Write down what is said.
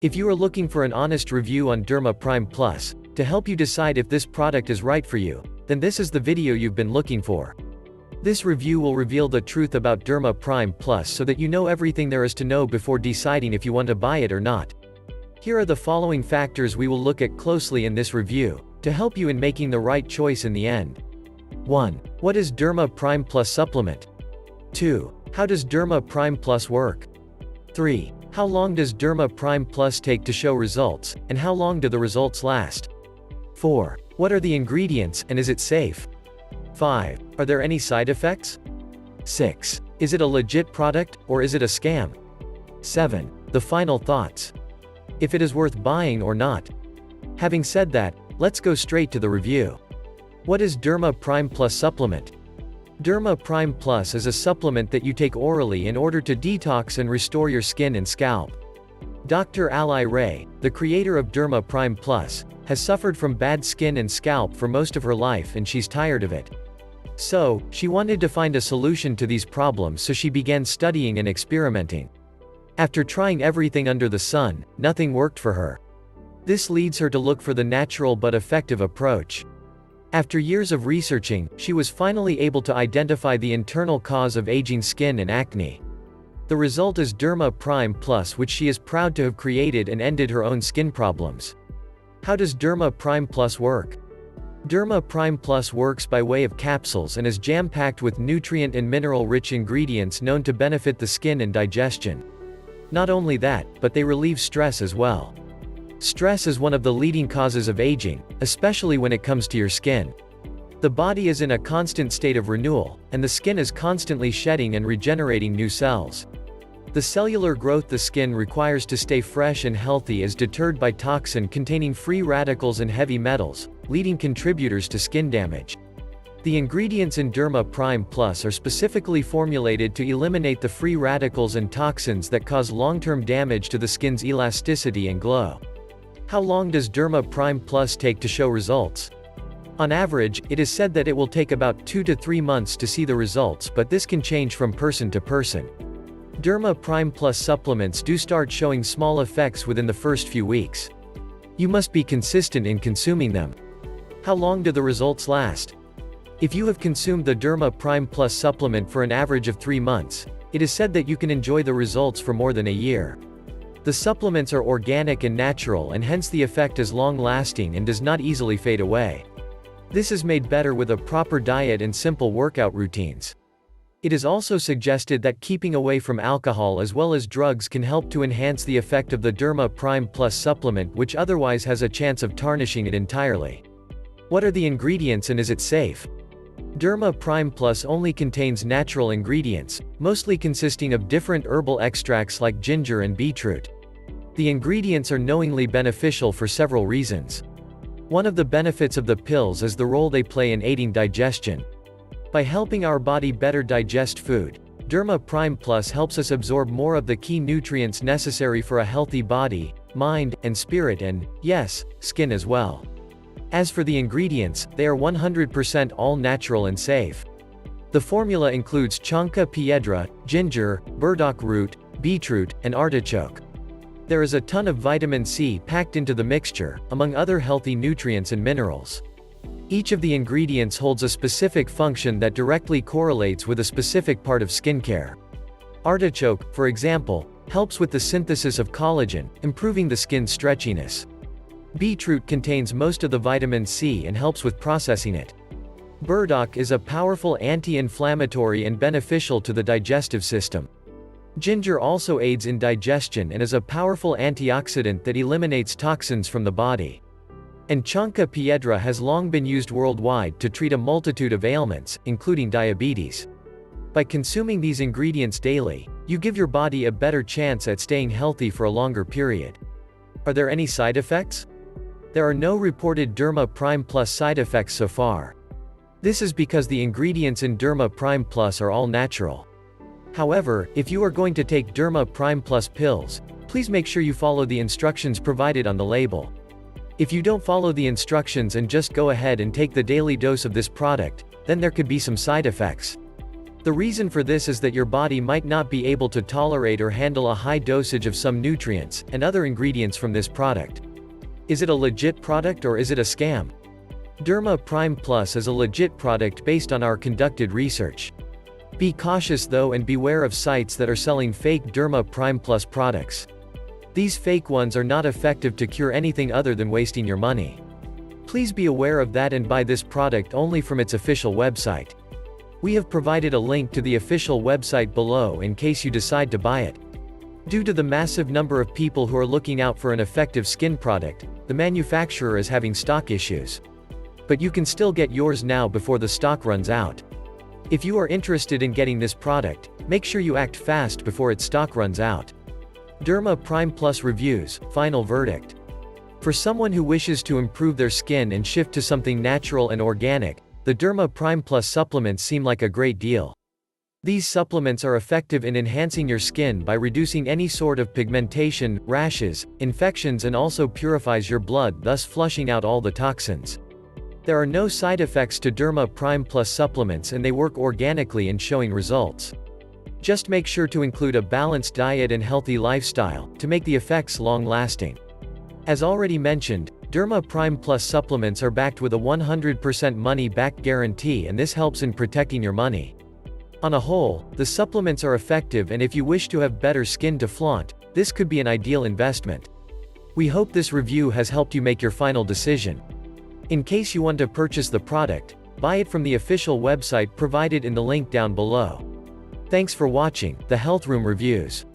If you are looking for an honest review on Derma Prime Plus, to help you decide if this product is right for you, then this is the video you've been looking for. This review will reveal the truth about Derma Prime Plus so that you know everything there is to know before deciding if you want to buy it or not. Here are the following factors we will look at closely in this review, to help you in making the right choice in the end. 1. What is Derma Prime Plus supplement? 2. How does Derma Prime Plus work? 3. How long does Derma Prime Plus take to show results, and how long do the results last? 4. What are the ingredients, and is it safe? 5. Are there any side effects? 6. Is it a legit product, or is it a scam? 7. The final thoughts. If it is worth buying or not. Having said that, let's go straight to the review. What is Derma Prime Plus supplement? Derma Prime Plus is a supplement that you take orally in order to detox and restore your skin and scalp. Dr. Ali Ray, the creator of Derma Prime Plus, has suffered from bad skin and scalp for most of her life and she's tired of it. So, she wanted to find a solution to these problems, so she began studying and experimenting. After trying everything under the sun, nothing worked for her. This leads her to look for the natural but effective approach. After years of researching, she was finally able to identify the internal cause of aging skin and acne. The result is Derma Prime Plus, which she is proud to have created and ended her own skin problems. How does Derma Prime Plus work? Derma Prime Plus works by way of capsules and is jam-packed with nutrient and mineral-rich ingredients known to benefit the skin and digestion. Not only that, but they relieve stress as well. Stress is one of the leading causes of aging, especially when it comes to your skin. The body is in a constant state of renewal, and the skin is constantly shedding and regenerating new cells. The cellular growth the skin requires to stay fresh and healthy is deterred by toxin-containing free radicals and heavy metals, leading contributors to skin damage. The ingredients in Derma Prime Plus are specifically formulated to eliminate the free radicals and toxins that cause long-term damage to the skin's elasticity and glow. How long does Derma Prime Plus take to show results? On average, it is said that it will take about 2 to 3 months to see the results, but this can change from person to person. Derma Prime Plus supplements do start showing small effects within the first few weeks. You must be consistent in consuming them. How long do the results last? If you have consumed the Derma Prime Plus supplement for an average of 3 months, it is said that you can enjoy the results for more than a year. The supplements are organic and natural, and hence the effect is long-lasting and does not easily fade away. This is made better with a proper diet and simple workout routines. It is also suggested that keeping away from alcohol as well as drugs can help to enhance the effect of the Derma Prime Plus supplement, which otherwise has a chance of tarnishing it entirely. What are the ingredients and is it safe? Derma Prime Plus only contains natural ingredients, mostly consisting of different herbal extracts like ginger and beetroot. The ingredients are knowingly beneficial for several reasons. One of the benefits of the pills is the role they play in aiding digestion. By helping our body better digest food, Derma Prime Plus helps us absorb more of the key nutrients necessary for a healthy body, mind, and spirit, and, yes, skin as well. As for the ingredients, they are 100% all natural and safe. The formula includes chanca piedra, ginger, burdock root, beetroot, and artichoke. There is a ton of vitamin C packed into the mixture, among other healthy nutrients and minerals. Each of the ingredients holds a specific function that directly correlates with a specific part of skincare. Artichoke, for example, helps with the synthesis of collagen, improving the skin's stretchiness. Beetroot contains most of the vitamin C and helps with processing it. Burdock is a powerful anti-inflammatory and beneficial to the digestive system. Ginger also aids in digestion and is a powerful antioxidant that eliminates toxins from the body. And chanca piedra has long been used worldwide to treat a multitude of ailments, including diabetes. By consuming these ingredients daily, you give your body a better chance at staying healthy for a longer period. Are there any side effects? There are no reported Derma Prime Plus side effects so far. This is because the ingredients in Derma Prime Plus are all natural. However, if you are going to take Derma Prime Plus pills, please make sure you follow the instructions provided on the label. If you don't follow the instructions and just go ahead and take the daily dose of this product, then there could be some side effects. The reason for this is that your body might not be able to tolerate or handle a high dosage of some nutrients and other ingredients from this product. Is it a legit product or is it a scam? Derma Prime Plus is a legit product based on our conducted research. Be cautious though and beware of sites that are selling fake Derma Prime Plus products. These fake ones are not effective to cure anything other than wasting your money. Please be aware of that and buy this product only from its official website. We have provided a link to the official website below in case you decide to buy it. Due to the massive number of people who are looking out for an effective skin product, the manufacturer is having stock issues. But you can still get yours now before the stock runs out. If you are interested in getting this product, make sure you act fast before its stock runs out. Derma Prime Plus reviews, final verdict. For someone who wishes to improve their skin and shift to something natural and organic, the Derma Prime Plus supplements seem like a great deal. These supplements are effective in enhancing your skin by reducing any sort of pigmentation, rashes, infections, and also purifies your blood, thus flushing out all the toxins. There are no side effects to Derma Prime Plus supplements and they work organically and showing results. Just make sure to include a balanced diet and healthy lifestyle to make the effects long-lasting. As already mentioned, Derma Prime Plus supplements are backed with a 100% money-back guarantee, and this helps in protecting your money. On a whole, the supplements are effective, and if you wish to have better skin to flaunt, this could be an ideal investment. We hope this review has helped you make your final decision. In case you want to purchase the product, buy it from the official website provided in the link down below. Thanks for watching The Health Room Reviews.